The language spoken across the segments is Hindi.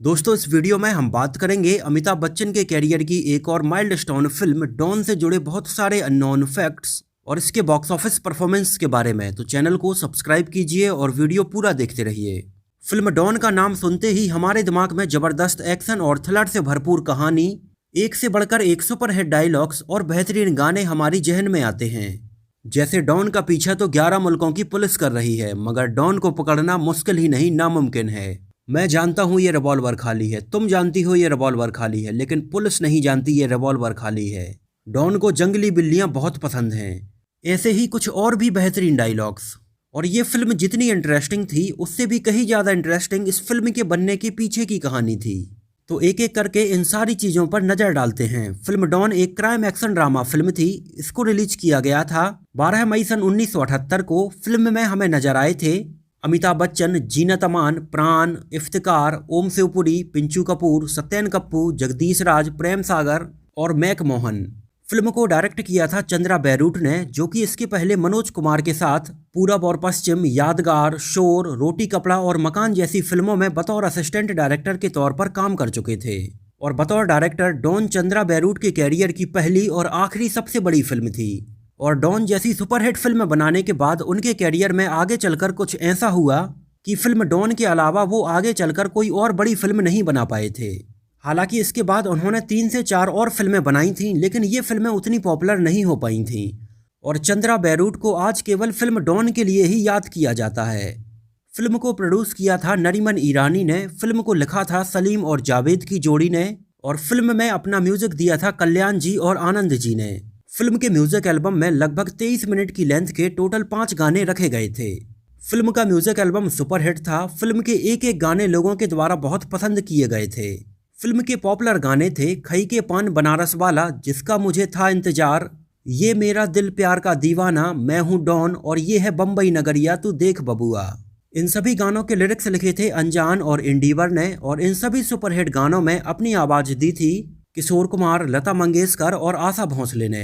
दोस्तों, इस वीडियो में हम बात करेंगे अमिताभ बच्चन के कैरियर की एक और माइलस्टोन फिल्म डॉन से जुड़े बहुत सारे अननोन फैक्ट्स और इसके बॉक्स ऑफिस परफॉर्मेंस के बारे में। तो चैनल को सब्सक्राइब कीजिए और वीडियो पूरा देखते रहिए। फिल्म डॉन का नाम सुनते ही हमारे दिमाग में जबरदस्त एक्शन और थ्रिलर से भरपूर कहानी, एक से बढ़कर एक सुपरहिट डायलॉग्स और बेहतरीन गाने हमारी जहन में आते हैं। जैसे डॉन का पीछा तो 11 मुल्कों की पुलिस कर रही है, मगर डॉन को पकड़ना मुश्किल ही नहीं नामुमकिन है। मैं जानता हूँ ये रिवॉल्वर खाली है, तुम जानती हो ये रिवॉल्वर खाली है, लेकिन पुलिस नहीं जानती ये रिवॉल्वर खाली है। डॉन को जंगली बिल्लियाँ बहुत पसंद हैं। ऐसे ही कुछ और भी बेहतरीन डायलॉग्स। और ये फिल्म जितनी इंटरेस्टिंग थी, उससे भी कहीं ज़्यादा इंटरेस्टिंग इस फिल्म के बनने के पीछे की कहानी थी। तो एक एक करके इन सारी चीज़ों पर नज़र डालते हैं। फिल्म डॉन एक क्राइम एक्शन ड्रामा फिल्म थी। इसको रिलीज किया गया था 12 मई सन 1978 को। फिल्म में हमें नजर आए थे अमिताभ बच्चन, जीनत अमान, प्राण, इफ्तिकार, ओम शिवपुरी, पिंचू कपूर, सत्यन कप्पू, जगदीश राज, प्रेम सागर और मैक मोहन। फिल्म को डायरेक्ट किया था चंद्रा बैरूट ने, जो कि इसके पहले मनोज कुमार के साथ पूरब और पश्चिम, यादगार, शोर, रोटी कपड़ा और मकान जैसी फिल्मों में बतौर असिस्टेंट डायरेक्टर के तौर पर काम कर चुके थे। और बतौर डायरेक्टर डॉन चंद्रा बैरूट के कैरियर की पहली और आखिरी सबसे बड़ी फिल्म थी। और डॉन जैसी सुपरहिट फिल्म बनाने के बाद उनके कैरियर में आगे चलकर कुछ ऐसा हुआ कि फिल्म डॉन के अलावा वो आगे चलकर कोई और बड़ी फिल्म नहीं बना पाए थे। हालांकि इसके बाद उन्होंने 3 से 4 और फिल्में बनाई थीं, लेकिन ये फिल्में उतनी पॉपुलर नहीं हो पाई थीं। और चंद्रा बैरूट को आज केवल फिल्म डॉन के लिए ही याद किया जाता है। फिल्म को प्रोड्यूस किया था नरीमन ईरानी ने, फिल्म को लिखा था सलीम और जावेद की जोड़ी ने, और फिल्म में अपना म्यूजिक दिया था कल्याण जी और आनंद जी ने। फिल्म के म्यूजिक एल्बम में लगभग 23 मिनट की लेंथ के टोटल 5 गाने रखे गए थे। फिल्म का म्यूजिक एल्बम सुपरहिट था। फिल्म के एक एक गाने लोगों के द्वारा बहुत पसंद किए गए थे। फिल्म के पॉपुलर गाने थे खई के पान बनारस वाला, जिसका मुझे था इंतजार, ये मेरा दिल प्यार का दीवाना, मैं हूँ डॉन, और ये है बम्बई नगरिया तू देख बबुआ। इन सभी गानों के लिरिक्स लिखे थे अनजान और इंडीवर ने, और इन सभी सुपरहिट गानों में अपनी आवाज दी थी किशोर कुमार, लता मंगेशकर और आशा भोसले ने।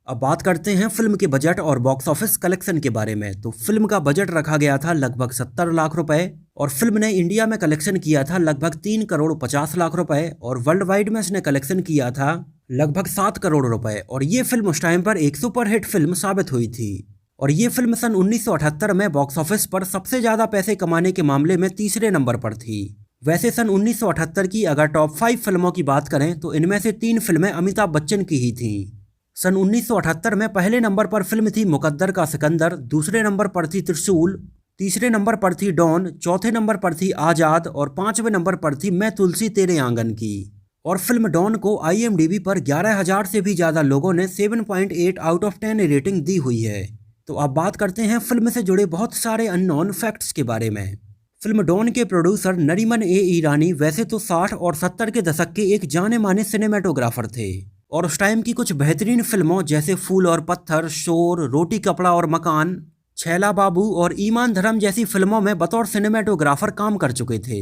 अब बात करते हैं फिल्म के बजट और बॉक्स ऑफिस कलेक्शन के बारे में। तो फिल्म का बजट रखा गया था लगभग 70 लाख रुपए, और फिल्म ने इंडिया में कलेक्शन किया था लगभग 3 करोड़ 50 लाख रुपए, और वर्ल्ड वाइड में इसने कलेक्शन किया था लगभग 7 करोड़ रुपए। और ये फिल्म उस टाइम पर एक सुपरहिट फिल्म साबित हुई थी। और ये फिल्म सन 1978 में बॉक्स ऑफिस पर सबसे ज्यादा पैसे कमाने के मामले में तीसरे नंबर पर थी। वैसे सन 1978 की अगर टॉप 5 फिल्मों की बात करें तो इनमें से 3 फिल्में अमिताभ बच्चन की ही थीं। सन 1978 में पहले नंबर पर फिल्म थी मुकद्दर का सिकंदर, दूसरे नंबर पर थी त्रिशूल, तीसरे नंबर पर थी डॉन, चौथे नंबर पर थी आज़ाद, और 5वें नंबर पर थी मैं तुलसी तेरे आंगन की। और फिल्म डॉन को IMDb पर 11,000 से भी ज़्यादा लोगों ने 7.8 आउट ऑफ 10 रेटिंग दी हुई है। तो अब बात करते हैं फिल्म से जुड़े बहुत सारे अननोन फैक्ट्स के बारे में। फिल्म डॉन के प्रोड्यूसर नरीमन ईरानी वैसे तो 60 और 70 के दशक के एक जाने माने सिनेमेटोग्राफर थे, और उस टाइम की कुछ बेहतरीन फिल्मों जैसे फूल और पत्थर, शोर, रोटी कपड़ा और मकान, छैला बाबू और ईमान धर्म जैसी फिल्मों में बतौर सिनेमेटोग्राफर काम कर चुके थे।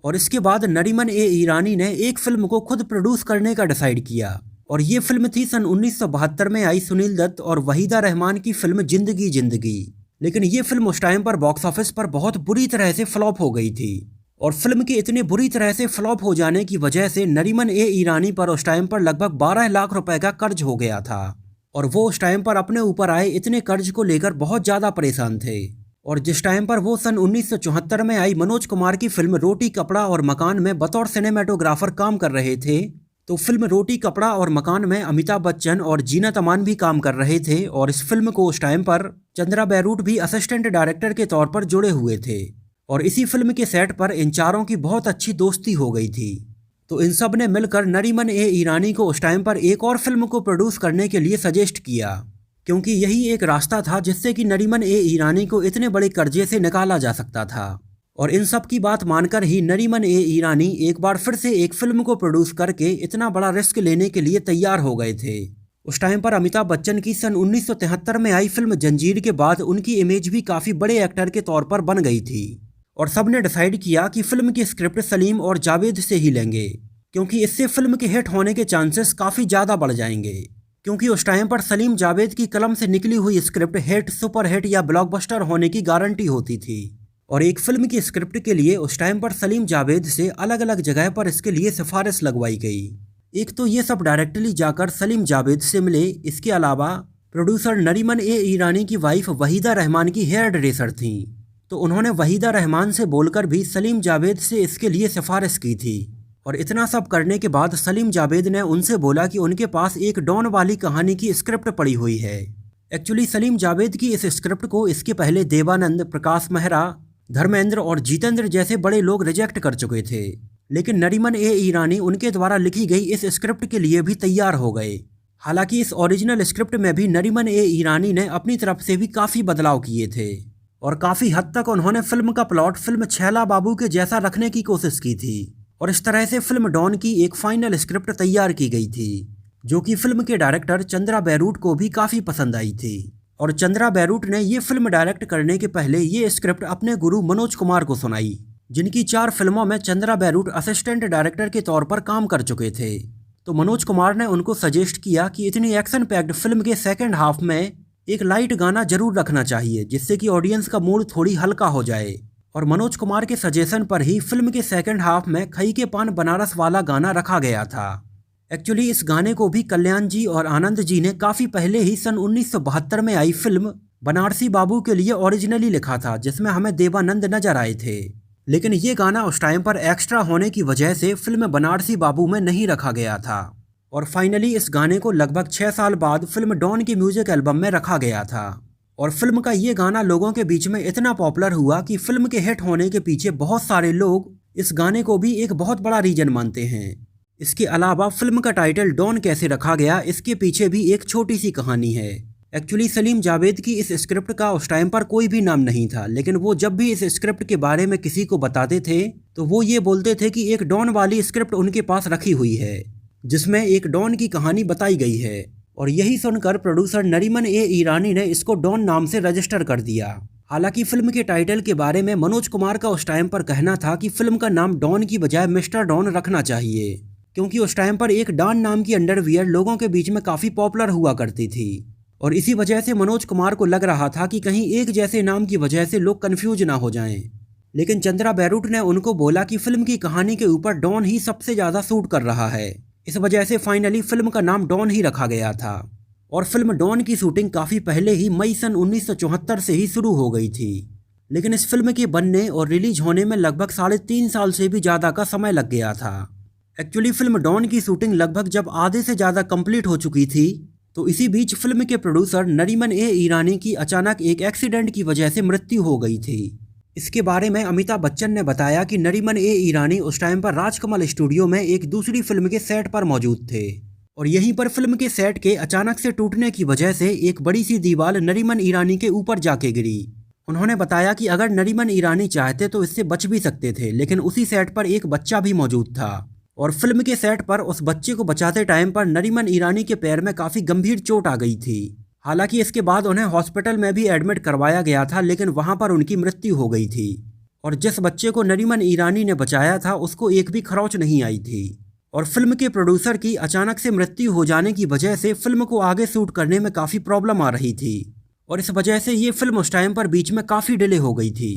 और इसके बाद नरीमन ईरानी ने एक फिल्म को खुद प्रोड्यूस करने का डिसाइड किया, और ये फिल्म थी सन 1972 में आई सुनील दत्त और वहीदा रहमान की फिल्म जिंदगी जिंदगी। लेकिन ये फिल्म उस टाइम पर बॉक्स ऑफिस पर बहुत बुरी तरह से फ्लॉप हो गई थी, और फिल्म के इतने बुरी तरह से फ्लॉप हो जाने की वजह से नरीमन ईरानी पर उस टाइम पर लगभग 12 लाख रुपए का कर्ज हो गया था। और वो उस टाइम पर अपने ऊपर आए इतने कर्ज को लेकर बहुत ज़्यादा परेशान थे। और जिस टाइम पर वो सन 1974 में आई मनोज कुमार की फिल्म रोटी कपड़ा और मकान में बतौर सिनेमेटोग्राफर काम कर रहे थे, तो फिल्म रोटी कपड़ा और मकान में अमिताभ बच्चन और जीनत अमान भी काम कर रहे थे। और इस फिल्म को उस टाइम पर चंद्रा बैरूट भी असिस्टेंट डायरेक्टर के तौर पर जुड़े हुए थे। और इसी फिल्म के सेट पर इन चारों की बहुत अच्छी दोस्ती हो गई थी। तो इन सब ने मिलकर नरीमन ईरानी को उस टाइम पर एक और फिल्म को प्रोड्यूस करने के लिए सजेस्ट किया, क्योंकि यही एक रास्ता था जिससे कि नरीमन ईरानी को इतने बड़े कर्जे से निकाला जा सकता था। और इन सब की बात मानकर ही नरीमन ईरानी एक बार फिर से एक फिल्म को प्रोड्यूस करके इतना बड़ा रिस्क लेने के लिए तैयार हो गए थे। उस टाइम पर अमिताभ बच्चन की सन 1973 में आई फिल्म जंजीर के बाद उनकी इमेज भी काफ़ी बड़े एक्टर के तौर पर बन गई थी, और सबने डिसाइड किया कि फिल्म की स्क्रिप्ट सलीम और जावेद से ही लेंगे, क्योंकि इससे फिल्म के हिट होने के चांसेस काफ़ी ज़्यादा बढ़ जाएंगे। क्योंकि उस टाइम पर सलीम जावेद की कलम से निकली हुई स्क्रिप्ट हिट, सुपर हिट या ब्लॉकबस्टर होने की गारंटी होती थी। और एक फिल्म की स्क्रिप्ट के लिए उस टाइम पर सलीम जावेद से अलग अलग जगह पर इसके लिए सिफारिश लगवाई गई। एक तो ये सब डायरेक्टली जाकर सलीम जावेद से मिले, इसके अलावा प्रोड्यूसर नरीमन ए ईरानी की वाइफ वहीदा रहमान की हेयर ड्रेसर थी, तो उन्होंने वहीदा रहमान से बोलकर भी सलीम जावेद से इसके लिए सिफारिश की थी। और इतना सब करने के बाद सलीम जावेद ने उनसे बोला कि उनके पास एक डॉन वाली कहानी की स्क्रिप्ट पड़ी हुई है। एक्चुअली सलीम जावेद की इस स्क्रिप्ट को इसके पहले देवानंद, प्रकाश मेहरा, धर्मेंद्र और जितेंद्र जैसे बड़े लोग रिजेक्ट कर चुके थे, लेकिन नरीमन ए ईरानी उनके द्वारा लिखी गई इस स्क्रिप्ट के लिए भी तैयार हो गए। हालांकि इस ओरिजिनल स्क्रिप्ट में भी नरीमन ए ईरानी ने अपनी तरफ से भी काफ़ी बदलाव किए थे और काफ़ी हद तक उन्होंने फिल्म का प्लॉट फिल्म छैला बाबू के जैसा रखने की कोशिश की थी। और इस तरह से फिल्म डॉन की एक फाइनल स्क्रिप्ट तैयार की गई थी, जो कि फिल्म के डायरेक्टर चंद्रा बैरूट को भी काफ़ी पसंद आई थी। और चंद्रा बैरूट ने ये फिल्म डायरेक्ट करने के पहले ये स्क्रिप्ट अपने गुरु मनोज कुमार को सुनाई, जिनकी 4 फिल्मों में चंद्रा बैरूट असिस्टेंट डायरेक्टर के तौर पर काम कर चुके थे। तो मनोज कुमार ने उनको सजेस्ट किया कि इतनी एक्शन पैक्ड फिल्म के सेकेंड हाफ में एक लाइट गाना जरूर रखना चाहिए, जिससे कि ऑडियंस का मूड थोड़ी हल्का हो जाए। और मनोज कुमार के सजेशन पर ही फिल्म के सेकेंड हाफ में खई के पान बनारस वाला गाना रखा गया था। एक्चुअली इस गाने को भी कल्याण जी और आनंद जी ने काफ़ी पहले ही सन 1972 में आई फिल्म बनारसी बाबू के लिए ओरिजिनली लिखा था, जिसमें हमें देवानंद नजर आए थे। लेकिन ये गाना उस टाइम पर एक्स्ट्रा होने की वजह से फिल्म बनारसी बाबू में नहीं रखा गया था। और फाइनली इस गाने को लगभग 6 साल बाद फिल्म डॉन की म्यूजिक एल्बम में रखा गया था। और फिल्म का ये गाना लोगों के बीच में इतना पॉपुलर हुआ कि फिल्म के हिट होने के पीछे बहुत सारे लोग इस गाने को भी एक बहुत बड़ा रीजन मानते हैं। इसके अलावा फिल्म का टाइटल डॉन कैसे रखा गया, इसके पीछे भी एक छोटी सी कहानी है। एक्चुअली सलीम जावेद की इस स्क्रिप्ट का उस टाइम पर कोई भी नाम नहीं था, लेकिन वो जब भी इस स्क्रिप्ट के बारे में किसी को बताते थे तो वो ये बोलते थे कि एक डॉन वाली स्क्रिप्ट उनके पास रखी हुई है, जिसमें एक डॉन की कहानी बताई गई है। और यही सुनकर प्रोड्यूसर नरीमन ए ईरानी ने इसको डॉन नाम से रजिस्टर कर दिया। हालांकि फिल्म के टाइटल के बारे में मनोज कुमार का उस टाइम पर कहना था कि फिल्म का नाम डॉन की बजाय मिस्टर डॉन रखना चाहिए, क्योंकि उस टाइम पर एक डॉन नाम की अंडरवियर लोगों के बीच में काफ़ी पॉपुलर हुआ करती थी। और इसी वजह से मनोज कुमार को लग रहा था कि कहीं एक जैसे नाम की वजह से लोग कंफ्यूज ना हो जाएं। लेकिन चंद्रा बैरूट ने उनको बोला कि फिल्म की कहानी के ऊपर डॉन ही सबसे ज़्यादा सूट कर रहा है। इस वजह से फाइनली फिल्म का नाम डॉन ही रखा गया था। और फिल्म डॉन की शूटिंग काफ़ी पहले ही मई सन 1974 से ही शुरू हो गई थी, लेकिन इस फिल्म के बनने और रिलीज होने में लगभग 3.5 साल से भी ज़्यादा का समय लग गया था। एक्चुअली फिल्म डॉन की शूटिंग लगभग जब आधे से ज़्यादा कंप्लीट हो चुकी थी, तो इसी बीच फिल्म के प्रोड्यूसर नरीमन ए ईरानी की अचानक एक एक्सीडेंट की वजह से मृत्यु हो गई थी। इसके बारे में अमिताभ बच्चन ने बताया कि नरीमन ए ईरानी उस टाइम पर राजकमल स्टूडियो में एक दूसरी फिल्म के सेट पर मौजूद थे, और यहीं पर फिल्म के सेट के अचानक से टूटने की वजह से एक बड़ी सी दीवार नरीमन ईरानी के ऊपर जाके गिरी। उन्होंने बताया कि अगर नरीमन ईरानी चाहते तो इससे बच भी सकते थे, लेकिन उसी सेट पर एक बच्चा भी मौजूद था, और फिल्म के सेट पर उस बच्चे को बचाते टाइम पर नरीमन ईरानी के पैर में काफ़ी गंभीर चोट आ गई थी। हालांकि इसके बाद उन्हें हॉस्पिटल में भी एडमिट करवाया गया था, लेकिन वहां पर उनकी मृत्यु हो गई थी। और जिस बच्चे को नरीमन ईरानी ने बचाया था उसको एक भी खरोंच नहीं आई थी। और फिल्म के प्रोड्यूसर की अचानक से मृत्यु हो जाने की वजह से फिल्म को आगे शूट करने में काफ़ी प्रॉब्लम आ रही थी, और इस वजह से ये फिल्म उस टाइम पर बीच में काफ़ी डिले हो गई थी।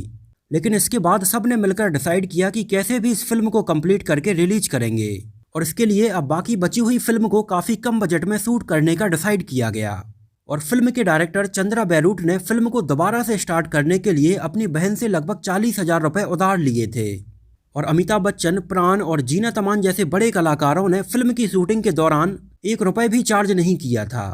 लेकिन इसके बाद सब ने मिलकर डिसाइड किया कि कैसे भी इस फिल्म को कंप्लीट करके रिलीज करेंगे, और इसके लिए अब बाकी बची हुई फिल्म को काफ़ी कम बजट में शूट करने का डिसाइड किया गया। और फिल्म के डायरेक्टर चंद्रा बैरूट ने फिल्म को दोबारा से स्टार्ट करने के लिए अपनी बहन से लगभग 40,000 रुपये उधार लिए थे। और अमिताभ बच्चन, प्राण और जीनत अमान जैसे बड़े कलाकारों ने फिल्म की शूटिंग के दौरान 1 रुपये भी चार्ज नहीं किया था।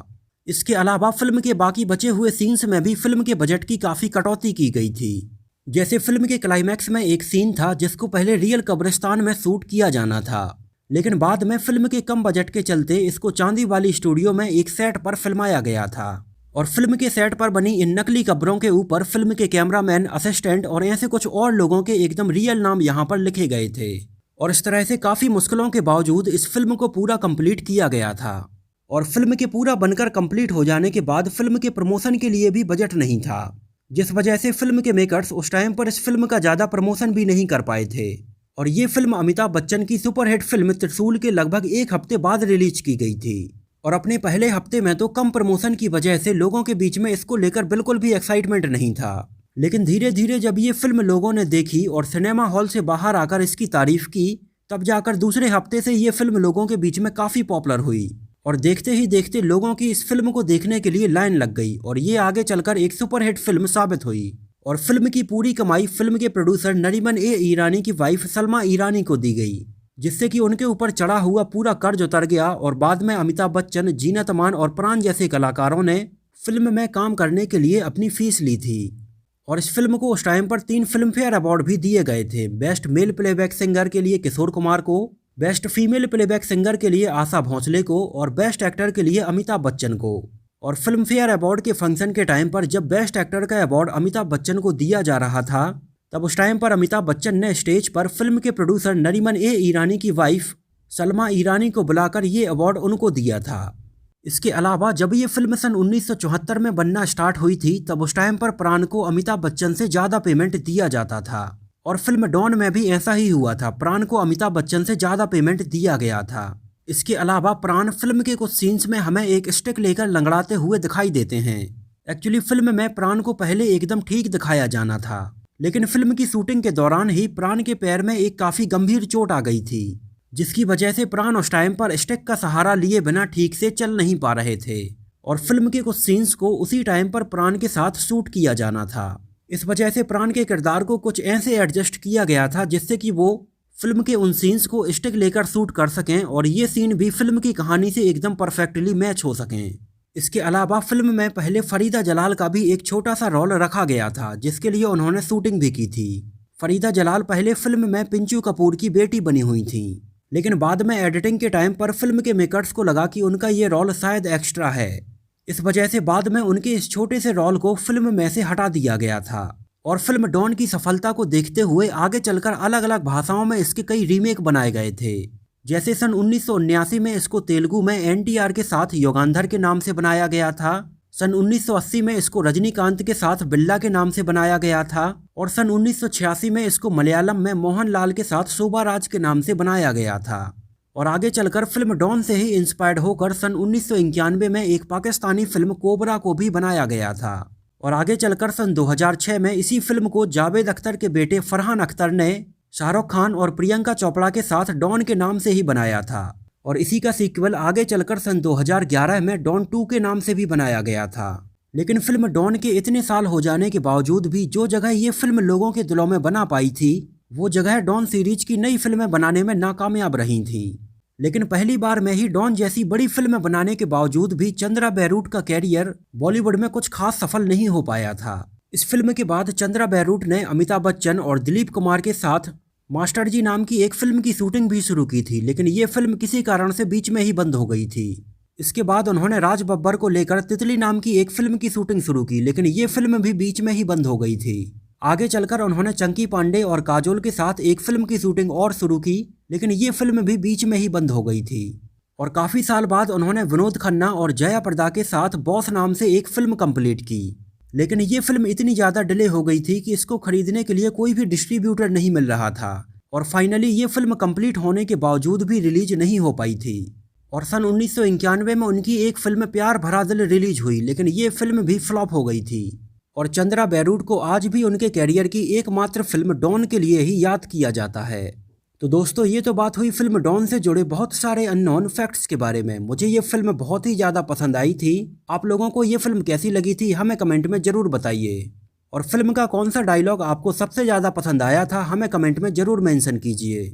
इसके अलावा फिल्म के बाकी बचे हुए सीन्स में भी फिल्म के बजट की काफ़ी कटौती की गई थी। जैसे फिल्म के क्लाइमैक्स में एक सीन था जिसको पहले रियल कब्रिस्तान में शूट किया जाना था, लेकिन बाद में फिल्म के कम बजट के चलते इसको चांदी वाली स्टूडियो में एक सेट पर फिल्माया गया था। और फिल्म के सेट पर बनी इन नकली कब्रों के ऊपर फिल्म के कैमरामैन, असिस्टेंट और ऐसे कुछ और लोगों के एकदम रियल नाम यहाँ पर लिखे गए थे। और इस तरह से काफ़ी मुश्किलों के बावजूद इस फिल्म को पूरा कंप्लीट किया गया था। और फिल्म के पूरा बनकर कंप्लीट हो जाने के बाद फिल्म के प्रमोशन के लिए भी बजट नहीं था, जिस वजह से फिल्म के मेकर्स उस टाइम पर इस फिल्म का ज़्यादा प्रमोशन भी नहीं कर पाए थे। और ये फिल्म अमिताभ बच्चन की सुपरहिट फिल्म त्रिशूल के लगभग 1 हफ्ते बाद रिलीज की गई थी। और अपने पहले हफ्ते में तो कम प्रमोशन की वजह से लोगों के बीच में इसको लेकर बिल्कुल भी एक्साइटमेंट नहीं था। लेकिन धीरे धीरे जब ये फिल्म लोगों ने देखी और सिनेमा हॉल से बाहर आकर इसकी तारीफ की, तब जाकर दूसरे हफ्ते से ये फिल्म लोगों के बीच में काफ़ी पॉपुलर हुई और देखते ही देखते लोगों की इस फिल्म को देखने के लिए लाइन लग गई और ये आगे चलकर एक सुपरहिट फिल्म साबित हुई। और फिल्म की पूरी कमाई फिल्म के प्रोड्यूसर नरीमन ए ईरानी की वाइफ सलमा ईरानी को दी गई, जिससे कि उनके ऊपर चढ़ा हुआ पूरा कर्ज उतर गया और बाद में अमिताभ बच्चन, जीनत अमान और प्राण जैसे कलाकारों ने फिल्म में काम करने के लिए अपनी फीस ली थी। और इस फिल्म को उस टाइम पर 3 फिल्म फेयर अवार्ड भी दिए गए थे। बेस्ट मेल प्लेबैक सिंगर के लिए किशोर कुमार को, बेस्ट फीमेल प्लेबैक सिंगर के लिए आशा भोंसले को और बेस्ट एक्टर के लिए अमिताभ बच्चन को। और फिल्म फेयर अवार्ड के फंक्शन के टाइम पर जब बेस्ट एक्टर का अवार्ड अमिताभ बच्चन को दिया जा रहा था, तब उस टाइम पर अमिताभ बच्चन ने स्टेज पर फिल्म के प्रोड्यूसर नरीमन ए ईरानी की वाइफ सलमा ईरानी को बुलाकर ये अवार्ड उनको दिया था। इसके अलावा जब ये फिल्म सन 1974 में बनना स्टार्ट हुई थी, तब उस टाइम पर प्राण को अमिताभ बच्चन से ज़्यादा पेमेंट दिया जाता था और फिल्म डॉन में भी ऐसा ही हुआ था, प्राण को अमिताभ बच्चन से ज़्यादा पेमेंट दिया गया था। इसके अलावा प्राण फिल्म के कुछ सीन्स में हमें एक स्टिक लेकर लंगड़ाते हुए दिखाई देते हैं। एक्चुअली फिल्म में प्राण को पहले एकदम ठीक दिखाया जाना था, लेकिन फिल्म की शूटिंग के दौरान ही प्राण के पैर में एक काफ़ी गंभीर चोट आ गई थी, जिसकी वजह से प्राण उस टाइम पर स्टिक का सहारा लिए बिना ठीक से चल नहीं पा रहे थे और फिल्म के कुछ सीन्स को उसी टाइम पर प्राण के साथ शूट किया जाना था। इस वजह से प्राण के किरदार को कुछ ऐसे एडजस्ट किया गया था जिससे कि वो फिल्म के उन सीन्स को स्टिक लेकर शूट कर सकें और ये सीन भी फिल्म की कहानी से एकदम परफेक्टली मैच हो सकें। इसके अलावा फिल्म में पहले फरीदा जलाल का भी एक छोटा सा रोल रखा गया था, जिसके लिए उन्होंने शूटिंग भी की थी। फरीदा जलाल पहले फिल्म में पिंचू कपूर की बेटी बनी हुई थी, लेकिन बाद में एडिटिंग के टाइम पर फिल्म के मेकर्स को लगा कि उनका ये रोल शायद एक्स्ट्रा है। इस वजह से बाद में उनके इस छोटे से रोल को फिल्म में से हटा दिया गया था और फिल्म डॉन की सफलता को देखते हुए आगे चलकर अलग अलग भाषाओं में इसके कई रीमेक बनाए गए थे। जैसे सन 1979 में इसको तेलुगु में एनटीआर के साथ योगांधर के नाम से बनाया गया था, सन 1980 में इसको रजनीकांत के साथ बिल्ला के नाम से बनाया गया था और सन 1986 में इसको मलयालम में मोहनलाल के साथ शोभाराज के नाम से बनाया गया था। और आगे चलकर फिल्म डॉन से ही इंस्पायर्ड होकर सन 1991 में एक पाकिस्तानी फिल्म कोबरा को भी बनाया गया था और आगे चलकर सन 2006 में इसी फिल्म को जावेद अख्तर के बेटे फरहान अख्तर ने शाहरुख खान और प्रियंका चोपड़ा के साथ डॉन के नाम से ही बनाया था और इसी का सीक्वल आगे चलकर सन 2011 में डॉन 2 के नाम से भी बनाया गया था। लेकिन फिल्म डॉन के इतने साल हो जाने के बावजूद भी जो जगह ये फिल्म लोगों के दिलों में बना पाई थी, वो जगह डॉन सीरीज की नई फिल्में बनाने में नाकामयाब रही थी। लेकिन पहली बार में ही डॉन जैसी बड़ी फिल्म बनाने के बावजूद भी चंद्रा बैरूट का कैरियर बॉलीवुड में कुछ खास सफल नहीं हो पाया था। इस फिल्म के बाद चंद्रा बैरूट ने अमिताभ बच्चन और दिलीप कुमार के साथ मास्टर जी नाम की एक फिल्म की शूटिंग भी शुरू की थी, लेकिन ये फिल्म किसी कारण से बीच में ही बंद हो गई थी। इसके बाद उन्होंने राज बब्बर को लेकर तितली नाम की एक फिल्म की शूटिंग शुरू की, लेकिन ये फिल्म भी बीच में ही बंद हो गई थी। आगे चलकर उन्होंने चंकी पांडे और काजोल के साथ एक फिल्म की शूटिंग और शुरू की, लेकिन ये फिल्म भी बीच में ही बंद हो गई थी। और काफ़ी साल बाद उन्होंने विनोद खन्ना और जया प्रदा के साथ बॉस नाम से एक फिल्म कंप्लीट की, लेकिन ये फिल्म इतनी ज़्यादा डिले हो गई थी कि इसको खरीदने के लिए कोई भी डिस्ट्रीब्यूटर नहीं मिल रहा था और फाइनली ये फिल्म कंप्लीट होने के बावजूद भी रिलीज नहीं हो पाई थी। और सन 1991 में उनकी एक फिल्म प्यार भरा दिल रिलीज हुई, लेकिन ये फिल्म भी फ्लॉप हो गई थी। और चंद्रा बैरूट को आज भी उनके कैरियर की एकमात्र फिल्म डॉन के लिए ही याद किया जाता है। तो दोस्तों, ये तो बात हुई फिल्म डॉन से जुड़े बहुत सारे अननोन फैक्ट्स के बारे में। मुझे ये फिल्म बहुत ही ज़्यादा पसंद आई थी। आप लोगों को ये फिल्म कैसी लगी थी हमें कमेंट में ज़रूर बताइए। और फिल्म का कौन सा डायलॉग आपको सबसे ज़्यादा पसंद आया था हमें कमेंट में ज़रूर मेंशन कीजिए।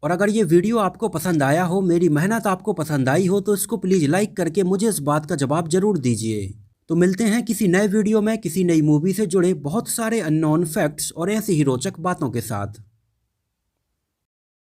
और अगर ये वीडियो आपको पसंद आया हो, मेरी मेहनत आपको पसंद आई हो, तो इसको प्लीज़ लाइक करके मुझे इस बात का जवाब ज़रूर दीजिए। तो मिलते हैं किसी नए वीडियो में किसी नई मूवी से जुड़े बहुत सारे अननोन फैक्ट्स और ऐसी ही रोचक बातों के साथ।